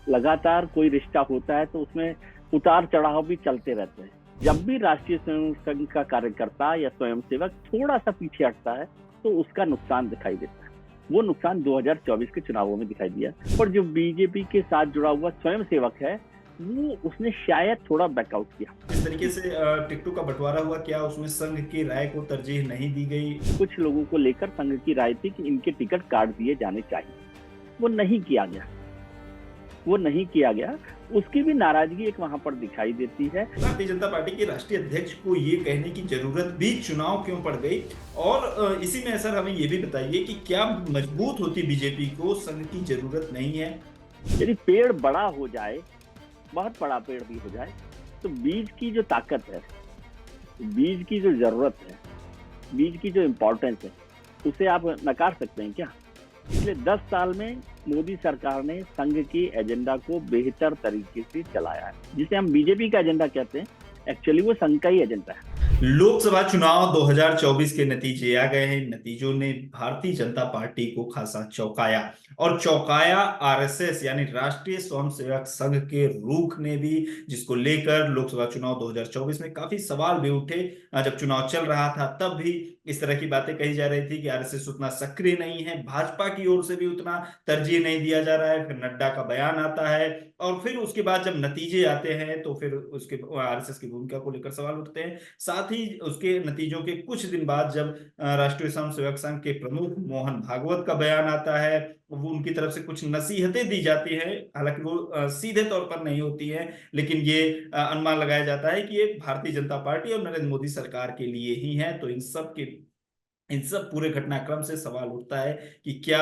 लगातार कोई रिश्ता होता है तो उसमें उतार चढ़ाव भी चलते रहते हैं। जब भी राष्ट्रीय स्वयं संघ का कार्यकर्ता या स्वयंसेवक थोड़ा सा पीछे हटता है तो उसका नुकसान दिखाई देता है। वो नुकसान 2024 के चुनावों में दिखाई दिया। और जो बीजेपी के साथ जुड़ा हुआ स्वयंसेवक है वो उसने शायद थोड़ा बैकआउट किया। जिस तरीके से टिकटों का बंटवारा हुआ, क्या उसमें संघ की राय को तरजीह नहीं दी गई? कुछ लोगों को लेकर संघ की राय थी कि इनके टिकट काट दिए जाने चाहिए। वो नहीं किया गया। वो नहीं किया गया। उसकी भी नाराजगी एक वहां पर दिखाई देती है। भारतीय जनता पार्टी के राष्ट्रीय अध्यक्ष को ये कहने की जरूरत भी चुनाव क्यों पड़ गई? और इसी में सर हमें ये भी बताइए कि क्या मजबूत होती बीजेपी को संघ की जरूरत नहीं है? यदि पेड़ बड़ा हो जाए, बहुत बड़ा पेड़ भी हो जाए, तो बीज की जो ताकत है, बीज की जो जरूरत है, बीज की जो इम्पोर्टेंस है, उसे आप नकार सकते हैं क्या? पिछले 10 साल में मोदी सरकार ने संघ के एजेंडा को बेहतर तरीके से चलाया है। जिसे हम बीजेपी का एजेंडा कहते हैं, एक्चुअली वो संघ का ही एजेंडा है। लोकसभा चुनाव 2024 के नतीजे आ गए हैं। नतीजों ने भारतीय जनता पार्टी को खासा चौंकाया, और चौंकाया आरएसएस यानी राष्ट्रीय स्वयंसेवक संघ के रूख ने भी, जिसको लेकर लोकसभा चुनाव 2024 में काफी सवाल भी उठे। जब चुनाव चल रहा था तब भी इस तरह की बातें कही जा रही थी कि आरएसएस उतना सक्रिय नहीं है, भाजपा की ओर से भी उतना तरजीह नहीं दिया जा रहा है। फिर नड्डा का बयान आता है, और फिर उसके बाद जब नतीजे आते हैं तो फिर उसके आरएसएस की भूमिका को लेकर सवाल उठते हैं। साथ ही उसके नतीजों के कुछ दिन बाद जब राष्ट्रीय स्वयंसेवक संघ के प्रमुख मोहन भागवत का बयान आता है, वो उनकी तरफ से कुछ नसीहतें दी जाती हैं। हालांकि वो सीधे तौर पर नहीं होती है, लेकिन ये अनुमान लगाया जाता है कि ये भारतीय जनता पार्टी और नरेंद्र मोदी सरकार के लिए ही है। तो इन सब पूरे घटनाक्रम से सवाल उठता है कि क्या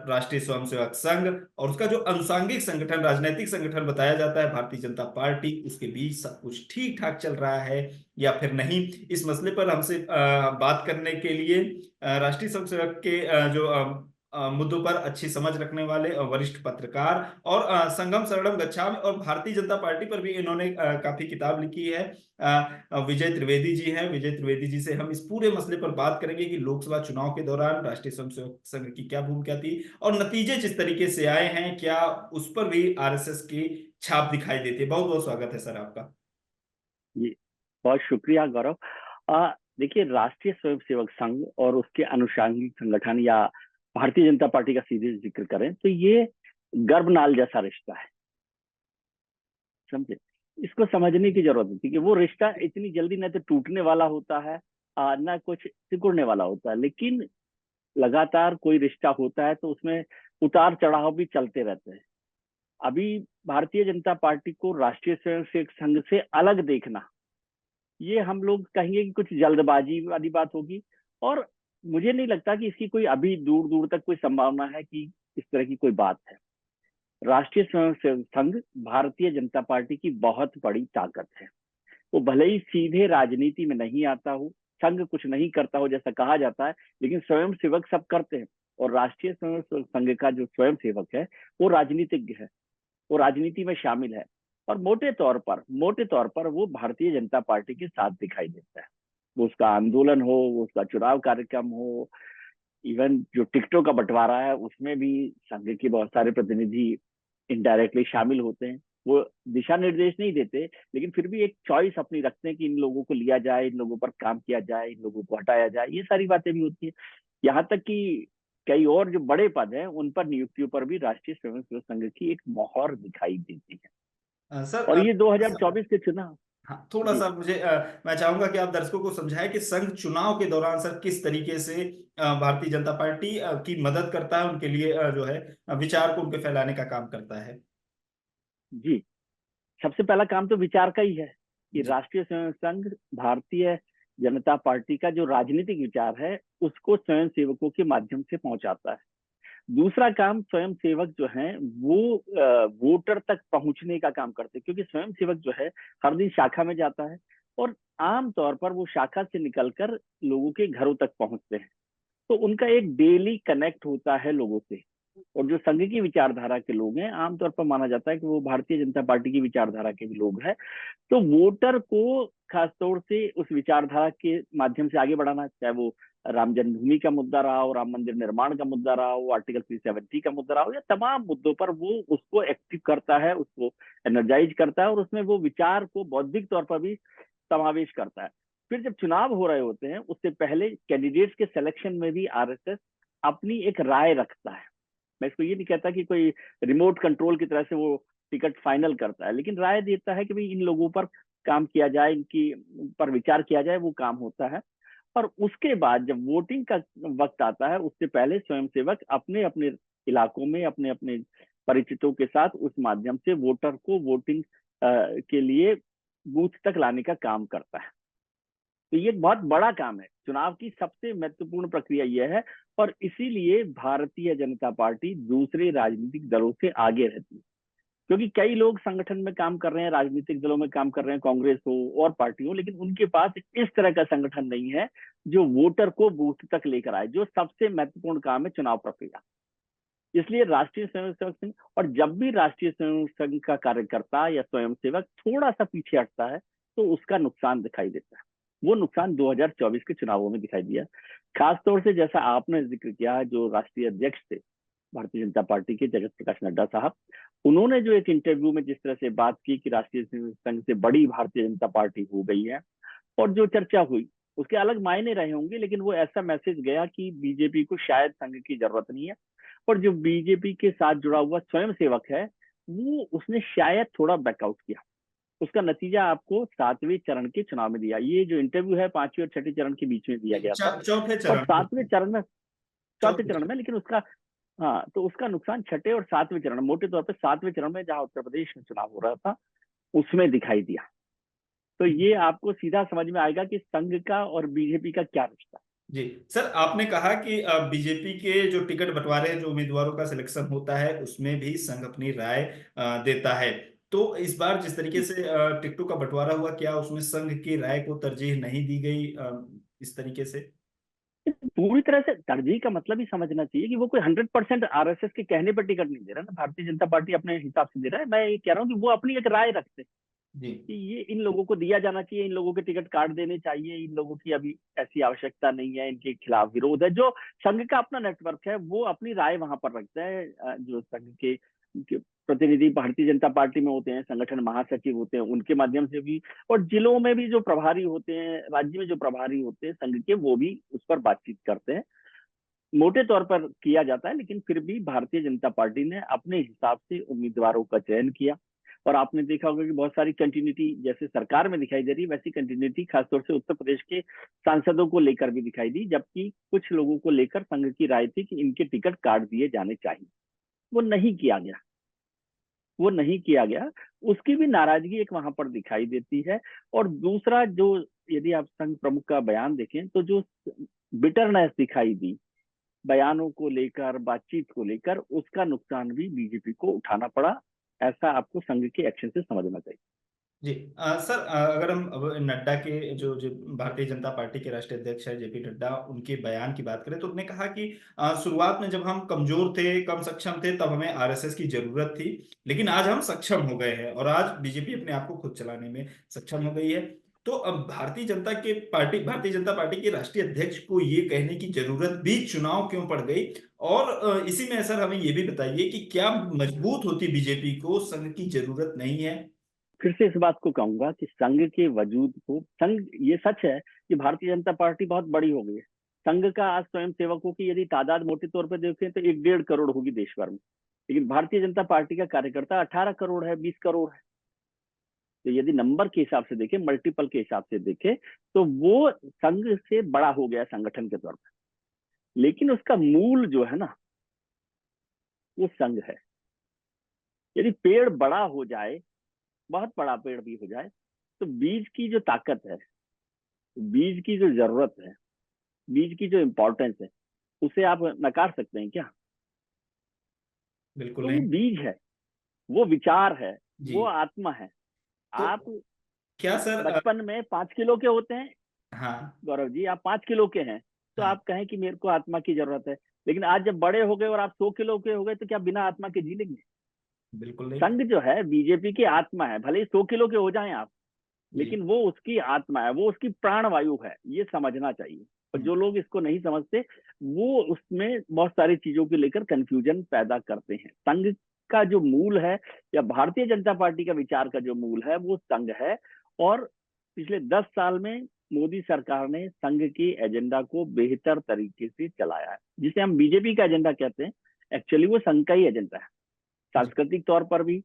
राष्ट्रीय स्वयंसेवक संघ और उसका जो अनुसांगिक संगठन, राजनीतिक संगठन बताया जाता है भारतीय जनता पार्टी, उसके बीच सब कुछ ठीक ठाक चल रहा है या फिर नहीं? इस मसले पर हमसे बात करने के लिए राष्ट्रीय स्वयंसेवक के जो मुद्दों पर अच्छी समझ रखने वाले वरिष्ठ पत्रकार और संगम शरणम गच्छामि और भारतीय जनता पार्टी पर भी इन्होंने काफी किताब लिखी है, विजय त्रिवेदी जी हैं। विजय त्रिवेदी जी से हम इस पूरे मसले पर बात करेंगे कि लोकसभा चुनाव के दौरान राष्ट्रीय स्वयंसेवक संघ की क्या भूमिका थी, और नतीजे जिस तरीके से आए हैं क्या उस पर भी आरएसएस की छाप दिखाई देती है? बहुत बहुत स्वागत है सर आपका। जी, बहुत शुक्रिया गौरव। देखिए, राष्ट्रीय स्वयंसेवक संघ और उसके अनुषांगिक संगठन या भारतीय जनता पार्टी का सीधे जिक्र करें तो ये गर्भनाल जैसा रिश्ता है। समझे? इसको समझने की जरूरत होती है कि वो रिश्ता इतनी जल्दी न तो टूटने वाला होता है, ना कुछ सिकुड़ने वाला होता है। लेकिन लगातार कोई रिश्ता होता है तो उसमें उतार चढ़ाव भी चलते रहते हैं। अभी भारतीय जनता पार्टी को राष्ट्रीय स्वयंसेवक संघ से अलग देखना, ये हम लोग कहेंगे कि कुछ जल्दबाजी वाली बात होगी। और मुझे नहीं लगता कि इसकी कोई अभी दूर दूर तक कोई संभावना है कि इस तरह की कोई बात है। राष्ट्रीय स्वयंसेवक संघ भारतीय जनता पार्टी की बहुत बड़ी ताकत है। वो भले ही सीधे राजनीति में नहीं आता हो, संघ कुछ नहीं करता हो जैसा कहा जाता है, लेकिन स्वयंसेवक सब करते हैं। और राष्ट्रीय स्वयंसेवक संघ का जो स्वयंसेवक है वो राजनीतिज्ञ है, वो राजनीति में शामिल है। और मोटे तौर पर वो भारतीय जनता पार्टी के साथ दिखाई देता है। वो उसका आंदोलन हो, वो उसका चुनाव कार्यक्रम हो, इवन जो टिकटों का बंटवारा है उसमें भी संघ के बहुत सारे प्रतिनिधि इनडायरेक्टली शामिल होते हैं। वो दिशा निर्देश नहीं देते, लेकिन फिर भी एक चॉइस अपनी रखते हैं कि इन लोगों को लिया जाए, इन लोगों पर काम किया जाए, इन लोगों को हटाया जाए। ये सारी बातें भी होती है। यहाँ तक कि कई और जो बड़े पद हैं उन पर नियुक्तियों पर भी राष्ट्रीय स्वयंसेवक संघ की एक मोहर दिखाई देती है। सर और ये सर, 2024 के चुनाव। हाँ थोड़ा जी सा मुझे मैं चाहूंगा कि आप दर्शकों को समझाएं कि संघ चुनाव के दौरान सर किस तरीके से भारतीय जनता पार्टी की मदद करता है, उनके लिए जो है विचार को उनके फैलाने का काम करता है। जी, सबसे पहला काम तो विचार का ही है कि जी। राष्ट्रीय स्वयं संघ भारतीय जनता पार्टी का जो राजनीतिक विचार है उसको स्वयं सेवकों के माध्यम से पहुंचाता है। दूसरा काम, स्वयं सेवक जो हैं वो वोटर तक पहुंचने का काम करते हैं, क्योंकि स्वयं सेवक जो है हर दिन शाखा में जाता है और आमतौर पर वो शाखा से निकलकर लोगों के घरों तक पहुंचते हैं। तो उनका एक डेली कनेक्ट होता है लोगों से। और जो संघ की विचारधारा के लोग हैं, आमतौर पर माना जाता है कि वो भारतीय जनता पार्टी की विचारधारा के भी लोग हैं। तो वोटर को खासतौर से उस विचारधारा के माध्यम से आगे बढ़ाना, चाहे वो राम जन्मभूमि का मुद्दा रहा हो, राम मंदिर निर्माण का मुद्दा रहा हो, आर्टिकल 370 का मुद्दा रहा हो, या तमाम मुद्दों पर वो उसको एक्टिव कर करता है, उसको एनर्जाइज करता है और उसमें वो विचार को बौद्धिक तौर पर भी समावेश करता है। फिर जब चुनाव हो रहे होते हैं उससे पहले कैंडिडेट्स के सिलेक्शन में भी आरएसएस अपनी एक राय रखता है। मैं इसको ये नहीं कहता कि कोई रिमोट कंट्रोल की तरह से वो टिकट फाइनल करता है, लेकिन राय देता है कि भाई इन लोगों पर काम किया जाए, इनकी पर विचार किया जाए, वो काम होता है। और उसके बाद जब वोटिंग का वक्त आता है उससे पहले स्वयंसेवक अपने अपने इलाकों में अपने अपने परिचितों के साथ उस माध्यम से वोटर को वोटिंग के लिए बूथ तक लाने का काम करता है। तो ये एक बहुत बड़ा काम है, चुनाव की सबसे महत्वपूर्ण प्रक्रिया यह है। और इसीलिए भारतीय जनता पार्टी दूसरे राजनीतिक दलों से आगे रहती है, क्योंकि कई लोग संगठन में काम कर रहे हैं, राजनीतिक दलों में काम कर रहे हैं, कांग्रेस हो और पार्टी हो, लेकिन उनके पास इस तरह का संगठन नहीं है जो वोटर को बूथ तक लेकर आए, जो सबसे महत्वपूर्ण काम है चुनाव प्रक्रिया। इसलिए राष्ट्रीय स्वयंसेवक संघ, और जब भी राष्ट्रीय स्वयंसेवक संघ का कार्यकर्ता या स्वयंसेवक थोड़ा सा पीछे हटता है तो उसका नुकसान दिखाई देता है। वो नुकसान 2024 के चुनावों में दिखाई दिया, खासतौर से जैसा आपने जिक्र किया, जो राष्ट्रीय अध्यक्ष थे भारतीय जनता पार्टी के जगत प्रकाश नड्डा साहब, उन्होंने जो एक इंटरव्यू में जिस तरह से बात की कि राष्ट्रीय संघ से बड़ी भारतीय जनता पार्टी हो गई है, और जो चर्चा हुई उसके अलग मायने रहे होंगे, लेकिन वो ऐसा मैसेज गया कि बीजेपी को शायद संघ की जरूरत नहीं है। और जो बीजेपी के साथ जुड़ा हुआ स्वयंसेवक है वो उसने शायद थोड़ा बैकआउट किया। उसका नतीजा आपको 7वें चरण के चुनाव में दिया। ये जो इंटरव्यू है 5वें और 6ठे चरण के बीच में दिया गया था, चौथे और चरण 7वें चरण में, चौथे चौथे चरण चरण में, लेकिन उसका, हाँ, तो उसका नुकसान 6ठे और 7वें चरण, मोटे तौर पर 7वें चरण में जहां उत्तर प्रदेश में चुनाव हो रहा था उसमें दिखाई दिया। तो ये आपको सीधा समझ में आएगा कि संघ का और बीजेपी का क्या रिश्ता। जी सर, आपने कहा कि बीजेपी के जो टिकट बंटवारे जो उम्मीदवारों का सिलेक्शन होता है उसमें भी संघ अपनी राय देता है। तो इस बार जिस तरीके से टिकटों का बंटवारा हुआ, क्या उसमें संघ की राय को तरजीह नहीं दी गई इस तरीके से? पूरी तरह से तरजीह का मतलब ही समझना चाहिए कि वो कोई 100% आरएसएस के कहने पर टिकट नहीं दे रहा ना, भारतीय जनता पार्टी अपने हिसाब से दे रहा है। मैं ये कह रहा हूँ कि वो अपनी एक राय रखते हैं जी कि ये इन लोगों को दिया जाना चाहिए, इन लोगों के टिकट काट देने चाहिए, इन लोगों की अभी ऐसी आवश्यकता नहीं है, इनके खिलाफ विरोध है। जो संघ का अपना नेटवर्क है वो अपनी राय वहां पर रखता है। जो संघ के प्रतिनिधि भारतीय जनता पार्टी में होते हैं, संगठन महासचिव होते हैं, उनके माध्यम से भी, और जिलों में भी जो प्रभारी होते हैं, राज्य में जो प्रभारी होते हैं संघ के, वो भी उस पर बातचीत करते हैं। मोटे तौर पर किया जाता है, लेकिन फिर भी भारतीय जनता पार्टी ने अपने हिसाब से उम्मीदवारों का चयन किया। और आपने देखा होगा कि बहुत सारी कंटिन्यूटी जैसे सरकार में दिखाई दे रही है, वैसी कंटिन्यूटी खासतौर से उत्तर प्रदेश के सांसदों को लेकर भी दिखाई दी, जबकि कुछ लोगों को लेकर संघ की राय थी कि इनके टिकट काट दिए जाने चाहिए। वो नहीं किया गया, वो नहीं किया गया। उसकी भी नाराजगी एक वहां पर दिखाई देती है। और दूसरा, जो यदि आप संघ प्रमुख का बयान देखें तो जो बिटरनेस दिखाई दी बयानों को लेकर, बातचीत को लेकर, उसका नुकसान भी बीजेपी को उठाना पड़ा। ऐसा आपको संघ के एक्शन से समझना चाहिए। जी सर, अगर हम अब नड्डा के जो जो भारतीय जनता पार्टी के राष्ट्रीय अध्यक्ष है जेपी नड्डा, उनके बयान की बात करें तो उन्होंने कहा कि शुरुआत में जब हम कमजोर थे, कम सक्षम थे, तब हमें आरएसएस की जरूरत थी, लेकिन आज हम सक्षम हो गए हैं और आज बीजेपी अपने आप को खुद चलाने में सक्षम हो गई है। तो अब भारतीय जनता पार्टी के राष्ट्रीय अध्यक्ष को ये कहने की जरूरत भी चुनाव क्यों पड़ गई? और इसी में सर हमें ये भी बताइए कि क्या मजबूत होती बीजेपी को संघ की जरूरत नहीं है? फिर से इस बात को कहूंगा कि संघ के वजूद को, संघ, ये सच है कि भारतीय जनता पार्टी बहुत बड़ी हो गई है। संघ का आज स्वयं सेवकों की यदि तादाद मोटे तौर पर देखें तो 1-1.5 करोड़ होगी देश भर में, लेकिन भारतीय जनता पार्टी का कार्यकर्ता 18 करोड़ है, 20 करोड़ है। तो यदि नंबर के हिसाब से देखें, मल्टीपल के हिसाब से देखें, तो वो संघ से बड़ा हो गया संगठन के तौर पर, लेकिन उसका मूल जो है ना वो संघ है। यदि पेड़ बड़ा हो जाए, बहुत बड़ा पेड़ भी हो जाए, तो बीज की जो ताकत है, बीज की जो जरूरत है, बीज की जो इंपॉर्टेंस है, उसे आप नकार सकते हैं क्या? बिल्कुल तो वो नहीं। बीज है, वो विचार है, वो जी। आत्मा है। तो आप क्या सर बचपन में 5 किलो के होते हैं, हाँ। गौरव जी, आप 5 किलो के हैं, तो हाँ। आप कहें कि मेरे को आत्मा की जरूरत है। लेकिन आज जब बड़े हो गए और आप 100 किलो के हो गए, तो क्या बिना आत्मा के जी लेंगे? बिल्कुल नहीं। संघ जो है बीजेपी की आत्मा है, भले ही 100 किलो के हो जाएं आप, जी। लेकिन वो उसकी आत्मा है, वो उसकी प्राण वायु है, ये समझना चाहिए। और हम्म। जो लोग इसको नहीं समझते वो उसमें बहुत सारी चीजों को लेकर कंफ्यूजन पैदा करते हैं। संघ का जो मूल है या भारतीय जनता पार्टी का विचार का जो मूल है वो संघ है। और पिछले 10 साल में मोदी सरकार ने संघ की एजेंडा को बेहतर तरीके से चलाया है, जिसे हम बीजेपी का एजेंडा कहते हैं। एक्चुअली वो संघ का ही एजेंडा है, सांस्कृतिक तौर पर भी।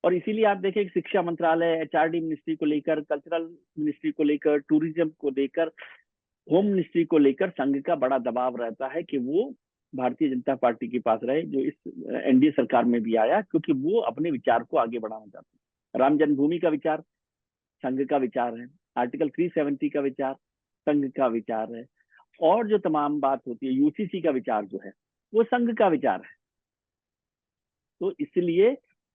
और इसीलिए आप देखें शिक्षा मंत्रालय, एचआरडी मिनिस्ट्री को लेकर, कल्चरल मिनिस्ट्री को लेकर, टूरिज्म को लेकर, होम मिनिस्ट्री को लेकर संघ का बड़ा दबाव रहता है कि वो भारतीय जनता पार्टी के पास रहे, जो इस एनडीए सरकार में भी आया, क्योंकि वो अपने विचार को आगे बढ़ाना चाहते हैं। राम जन्मभूमि का विचार संघ का विचार है, आर्टिकल 370 का विचार संघ का विचार है, और जो तमाम बात होती है यूसीसी का विचार जो है वो संघ का विचार है। तो इसलिए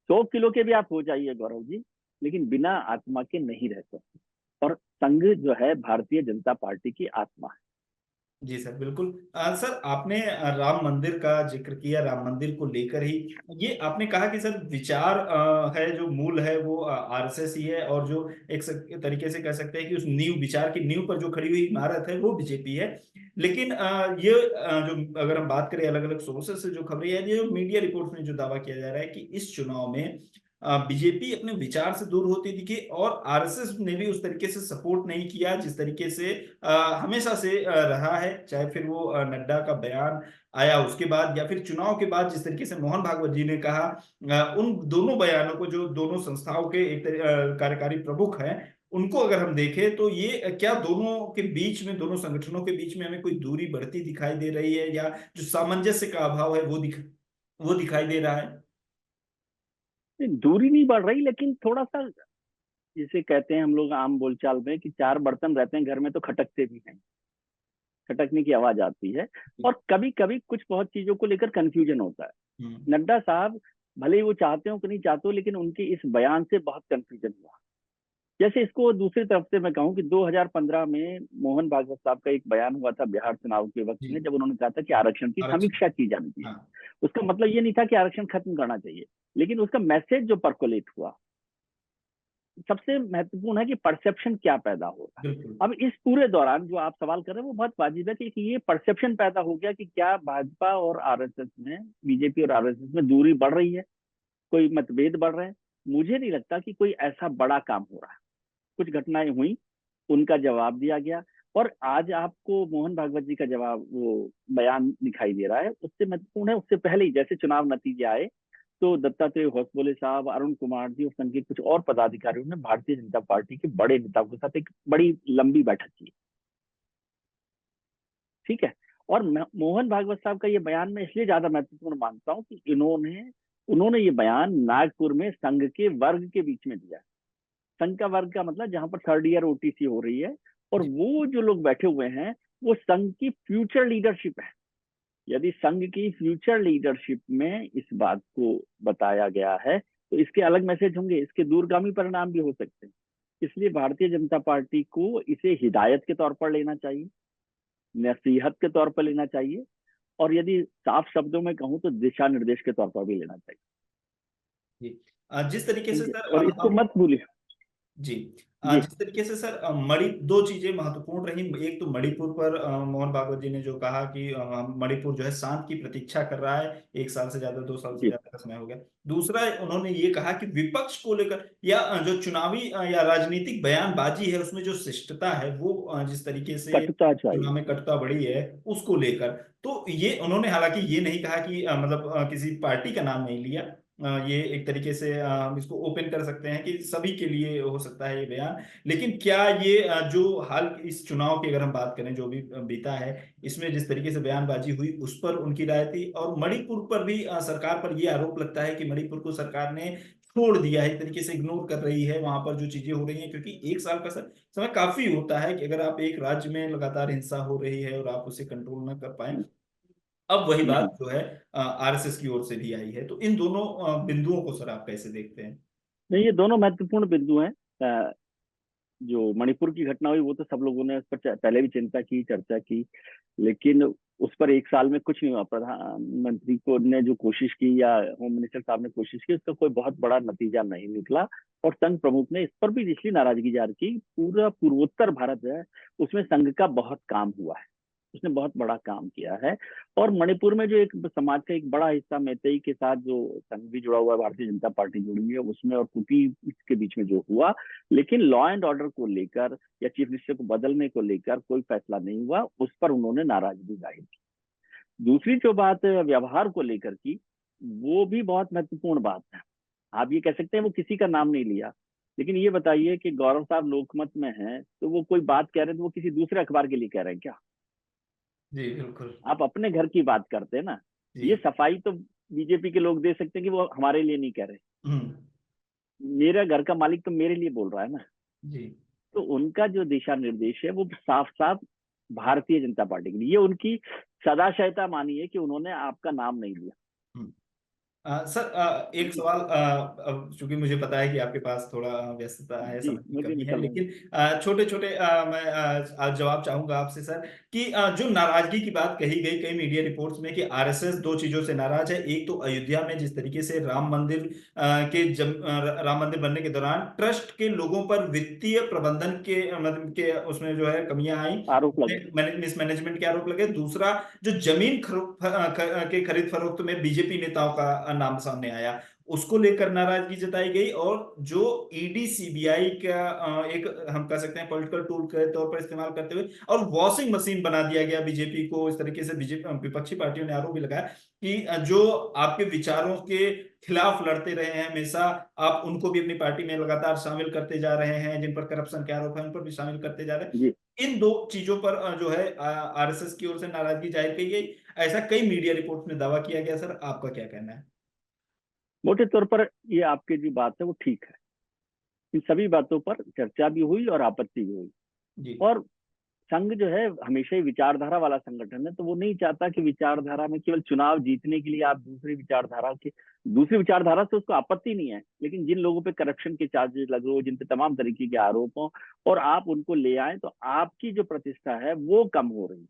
100 किलो के भी आप हो जाइए गौरव जी, लेकिन बिना आत्मा के नहीं रह सकते। और संघ जो है भारतीय जनता पार्टी की आत्मा है। जी सर, बिल्कुल। सर, आपने राम मंदिर का जिक्र किया, राम मंदिर को लेकर ही ये आपने कहा कि सर विचार है जो मूल है वो आरएसएस ही है, और जो एक तरीके से कह सकते हैं कि उस नींव, विचार की नींव पर जो खड़ी हुई इमारत है वो बीजेपी है। लेकिन ये जो अगर हम बात करें अलग अलग सोर्सेस से जो खबरें है, ये जो मीडिया रिपोर्ट्स में जो दावा किया जा रहा है कि इस चुनाव में बीजेपी अपने विचार से दूर होती दिखी, और आरएसएस ने भी उस तरीके से सपोर्ट नहीं किया जिस तरीके से हमेशा से रहा है, चाहे फिर वो नड्डा का बयान आया उसके बाद, या फिर चुनाव के बाद जिस तरीके से मोहन भागवत जी ने कहा, उन दोनों बयानों को, जो दोनों संस्थाओं के एक कार्यकारी प्रमुख हैं, उनको अगर हम देखें तो ये क्या दोनों के बीच में, दोनों संगठनों के बीच में हमें कोई दूरी बढ़ती दिखाई दे रही है, या जो सामंजस्य का अभाव है वो दिखाई दे रहा है? दूरी नहीं बढ़ रही, लेकिन थोड़ा सा, जिसे कहते हैं हम लोग आम बोलचाल में कि चार बर्तन रहते हैं घर में तो खटकते भी हैं, खटकने की आवाज आती है। और कभी कभी कुछ बहुत चीजों को लेकर कंफ्यूजन होता है। नड्डा साहब भले ही वो चाहते हो कि नहीं चाहते हो, लेकिन उनके इस बयान से बहुत कंफ्यूजन हुआ। जैसे इसको दूसरी तरफ से मैं कहूँ कि 2015 में मोहन भागवत साहब का एक बयान हुआ था बिहार चुनाव के वक्त जी, में, जब उन्होंने कहा था कि आरक्षण की आरक्षण। समीक्षा की जानी चाहिए। हाँ, उसका मतलब ये नहीं था कि आरक्षण खत्म करना चाहिए, लेकिन उसका मैसेज जो परकोलेट हुआ, सबसे महत्वपूर्ण है कि परसेप्शन क्या पैदा हो रहा है। बिल्कुल। अब इस पूरे दौरान जो आप सवाल कर रहे हैं वो बहुत वाजिब है कि ये परसेप्शन पैदा हो गया कि क्या भाजपा और आरएसएस में, बीजेपी और आरएसएस में दूरी बढ़ रही है, कोई मतभेद बढ़ रहे हैं। मुझे नहीं लगता कि कोई ऐसा बड़ा काम हो रहा है। कुछ घटनाएं हुई, उनका जवाब दिया गया, और आज आपको मोहन भागवत जी का जवाब, वो बयान दिखाई दे रहा है। उससे महत्वपूर्ण है, उससे पहले ही जैसे चुनाव नतीजे आए तो दत्तात्रेय होसबोले साहब, अरुण कुमार जी और संघ के कुछ और पदाधिकारियों ने भारतीय जनता पार्टी के बड़े नेताओं के साथ एक बड़ी लंबी बैठक की। ठीक है। और मोहन भागवत साहब का ये बयान मैं इसलिए ज्यादा महत्वपूर्ण मानता हूँ कि इन्होंने उन्होंने ये बयान नागपुर में संघ के वर्ग के बीच में दिया। संघ का वर्ग का मतलब जहां पर थर्ड ईयर ओटीसी हो रही है, और जी, वो जो लोग बैठे हुए हैं वो संघ की फ्यूचर लीडरशिप है। यदि संघ की फ्यूचर लीडरशिप में इस बात को बताया गया है तो इसके अलग मैसेज होंगे, इसके दूरगामी परिणाम भी हो सकते हैं। इसलिए भारतीय जनता पार्टी को इसे हिदायत के तौर पर लेना चाहिए, नसीहत के तौर पर लेना चाहिए, और यदि साफ शब्दों में कहूं तो दिशा निर्देश के तौर पर भी लेना चाहिए। जी। जिस तरीके से ठीक है, सर और इसको मत भूलिए। जी, जी। जिस तरीके से सर मणि दो चीजें महत्वपूर्ण रही। एक तो मणिपुर पर मोहन भागवत जी ने जो कहा कि मणिपुर जो है शांत की प्रतीक्षा कर रहा है, 1 साल से ज्यादा, 2 साल से जी। ज्यादा का समय हो गया। दूसरा, उन्होंने ये कहा कि विपक्ष को लेकर, या जो चुनावी या राजनीतिक बयानबाजी है उसमें जो शिष्टता है वो जिस तरीके से कटुता चाहिए। चुनाव में कटुता बढ़ी है उसको लेकर, तो ये उन्होंने हालांकि ये नहीं कहा कि मतलब किसी पार्टी का नाम नहीं लिया। ये एक तरीके से हम इसको ओपन कर सकते हैं कि सभी के लिए हो सकता है ये बयान। लेकिन क्या ये जो हाल इस चुनाव की अगर हम बात करें, जो भी बीता है, इसमें जिस तरीके से बयानबाजी हुई उस पर उनकी राय थी, और मणिपुर पर भी सरकार पर ये आरोप लगता है कि मणिपुर को सरकार ने छोड़ दिया है, एक तरीके से इग्नोर कर रही है वहां पर जो चीजें हो रही हैं, क्योंकि 1 साल का समय काफी होता है कि अगर आप एक राज्य में लगातार हिंसा हो रही है और आप उसे कंट्रोल न कर पाए। अब वही बात जो है आरएसएस की ओर से भी आई है, तो इन दोनों बिंदुओं को सर आप कैसे देखते हैं? नहीं, ये दोनों महत्वपूर्ण बिंदु हैं। जो मणिपुर की घटना हुई वो तो सब लोगों ने उस पर पहले भी चिंता की, चर्चा की, लेकिन उस पर 1 साल में कुछ नहीं हुआ। प्रधानमंत्री को ने जो कोशिश की या होम मिनिस्टर साहब ने कोशिश की, उसका कोई बहुत बड़ा नतीजा नहीं निकला। और संघ प्रमुख ने इस पर भी इसलिए नाराजगी जाहिर की। पूरा पूर्वोत्तर भारत है, उसमें संघ का बहुत काम हुआ है। उसने बहुत बड़ा काम किया है। और मणिपुर में जो एक समाज का एक बड़ा हिस्सा मैतेई के साथ जो संघ भी जुड़ा हुआ है, भारतीय जनता पार्टी जुड़ी हुई है उसमें, और कुकी के बीच में जो हुआ, लेकिन लॉ एंड ऑर्डर को लेकर या चीफ मिनिस्टर को बदलने को लेकर कोई फैसला नहीं हुआ, उस पर उन्होंने नाराजगी जाहिर की। दूसरी जो बात व्यवहार को लेकर की, वो भी बहुत महत्वपूर्ण बात है। आप ये कह सकते हैं वो किसी का नाम नहीं लिया, लेकिन ये बताइए कि गौरव साहब लोकमत में हैं तो वो कोई बात कह रहे हैं तो वो किसी दूसरे अखबार के लिए कह रहे हैं क्या? जी बिल्कुल। आप अपने घर की बात करते हैं ना। जी। ये सफाई तो बीजेपी के लोग दे सकते हैं कि वो हमारे लिए नहीं कह रहे। हम्म। मेरा घर का मालिक तो मेरे लिए बोल रहा है ना। जी। तो उनका जो दिशा निर्देश है वो साफ साफ भारतीय जनता पार्टी के लिए, ये उनकी सदाशयता मानिए कि उन्होंने आपका नाम नहीं लिया। हम्म। सर, एक जी सवाल, अब चूंकि मुझे पता है कि आपके पास थोड़ा व्यस्तता है, जी, समय की मुझे कमी है, निकलना है। लेकिन छोटे छोटे मैं आज जवाब चाहूंगा आपसे सर, कि जो नाराजगी की बात कही गई कई मीडिया रिपोर्ट्स में कि आरएसएस दो चीजों से नाराज है। एक तो अयोध्या में जिस तरीके से राम मंदिर राम मंदिर बनने के दौरान ट्रस्ट के लोगों पर वित्तीय प्रबंधन के मतलब के उसमें जो है कमियां आई, आरोप लगे। मिसमैनेजमेंट के आरोप लगे। दूसरा, जो जमीन के खरीद फरोख्त में बीजेपी नेताओं का नाम सामने आया, उसको लेकर नाराजगी जताई गई। और जो ईडी सीबीआई का एक हम कह सकते हैं पॉलिटिकल टूल के तौर पर इस्तेमाल करते हुए और वॉशिंग मशीन बना दिया गया बीजेपी को, इस तरीके से बीजेपी विपक्षी पार्टियों ने आरोप भी लगाया कि जो आपके विचारों के खिलाफ लड़ते रहे हैं हमेशा, आप उनको भी अपनी पार्टी में लगातार शामिल करते जा रहे हैं, जिन पर करप्शन के आरोप है उन पर भी शामिल करते जा रहे हैं। जी, इन दो चीजों पर जो है आरएसएस की ओर से नाराजगी जाहिर की गई, ऐसा कई मीडिया रिपोर्ट में दावा किया गया। सर, आपका क्या कहना है? मोटे तौर पर ये आपकी जो बात है वो ठीक है। इन सभी बातों पर चर्चा भी हुई और आपत्ति भी हुई। जी। और संघ जो है हमेशा ही विचारधारा वाला संगठन है, तो वो नहीं चाहता कि विचारधारा में केवल चुनाव जीतने के लिए आप दूसरी विचारधारा से उसको आपत्ति नहीं है, लेकिन जिन लोगों पे करप्शन के चार्जेस लगे हो, जिन पे तमाम तरीके के आरोप हो, और आप उनको ले आए तो आपकी जो प्रतिष्ठा है वो कम हो रही,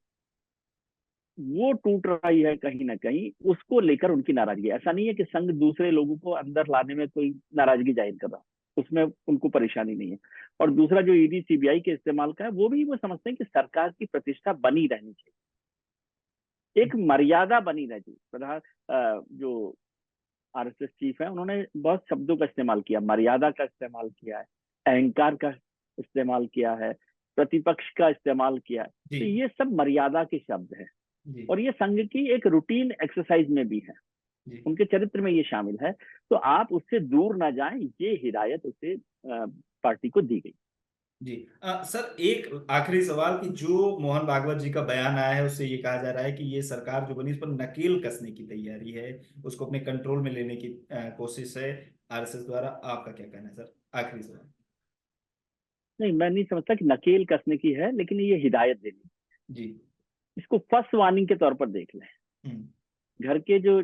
वो टूट रही है कहीं ना कहीं, उसको लेकर उनकी नाराजगी। ऐसा नहीं है कि संघ दूसरे लोगों को अंदर लाने में कोई नाराजगी जाहिर कर रहा, उसमें उनको परेशानी नहीं है। और दूसरा जो ईडी सीबीआई के इस्तेमाल का है, वो भी वो समझते हैं कि सरकार की प्रतिष्ठा बनी रहनी चाहिए, एक मर्यादा बनी रहनी चाहिए। जो आरएसएस चीफ है उन्होंने बहुत शब्दों का इस्तेमाल किया, मर्यादा का इस्तेमाल किया है, अहंकार का इस्तेमाल किया है, प्रतिपक्ष का इस्तेमाल किया है। जी। तो ये सब मर्यादा के शब्द है, जी। और ये संघ की एक रूटीन एक्सरसाइज में भी है, जी। उनके चरित्र में ये शामिल है। तो आप उससे दूर ना जाएं, ये हिदायत उसे पार्टी को दी गई। जी। सर, एक आखिरी सवाल, कि जो मोहन भागवत जी का बयान आया है उससे ये कहा जा रहा है कि ये सरकार जो बनी, इस पर नकेल कसने की तैयारी है, उसको अपने कंट्रोल में लेने की कोशिश है आरएसएस द्वारा। आपका क्या कहना है सर? आखिरी सवाल। नहीं, मैं नहीं समझता कि नकेल कसने की है, लेकिन ये हिदायत देनी, जी। इसको फर्स्ट वार्निंग के तौर पर देख लें। हम्म। घर के जो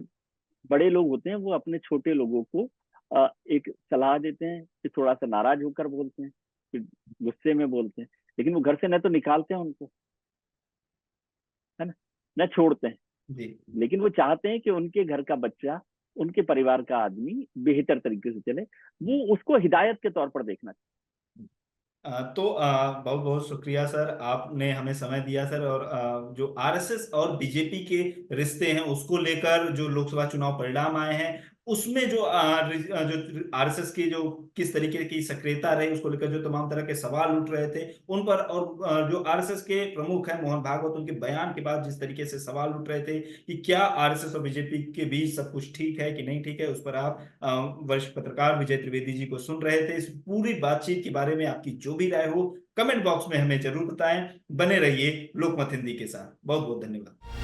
बड़े लोग होते हैं वो अपने छोटे लोगों को एक सलाह देते हैं कि थोड़ा सा नाराज होकर बोलते हैं, फिर गुस्से में बोलते हैं, लेकिन वो घर से न तो निकालते हैं उनको, है ना, न छोड़ते हैं, जी। लेकिन वो चाहते हैं कि उनके घर का बच्चा, उनके परिवार का आदमी बेहतर तरीके से चले। वो उसको हिदायत के तौर पर देखना तो बहुत बहुत शुक्रिया सर, आपने हमें समय दिया सर। और जो आरएसएस और बीजेपी के रिश्ते हैं उसको लेकर जो लोकसभा चुनाव परिणाम आए हैं, उसमें जो जो आरएसएस की जो किस तरीके की सक्रियता रही, उसको लेकर जो तमाम तरह के सवाल उठ रहे थे उन पर, और जो आरएसएस के प्रमुख हैं मोहन भागवत, उनके बयान के बाद जिस तरीके से सवाल उठ रहे थे कि क्या आरएसएस और बीजेपी के बीच सब कुछ ठीक है कि नहीं ठीक है, उस पर आप वरिष्ठ पत्रकार विजय त्रिवेदी जी को सुन रहे थे। इस पूरी बातचीत के बारे में आपकी जो भी राय हो कमेंट बॉक्स में हमें जरूर बताएं। बने रहिए लोकमत हिंदी के साथ। बहुत बहुत धन्यवाद।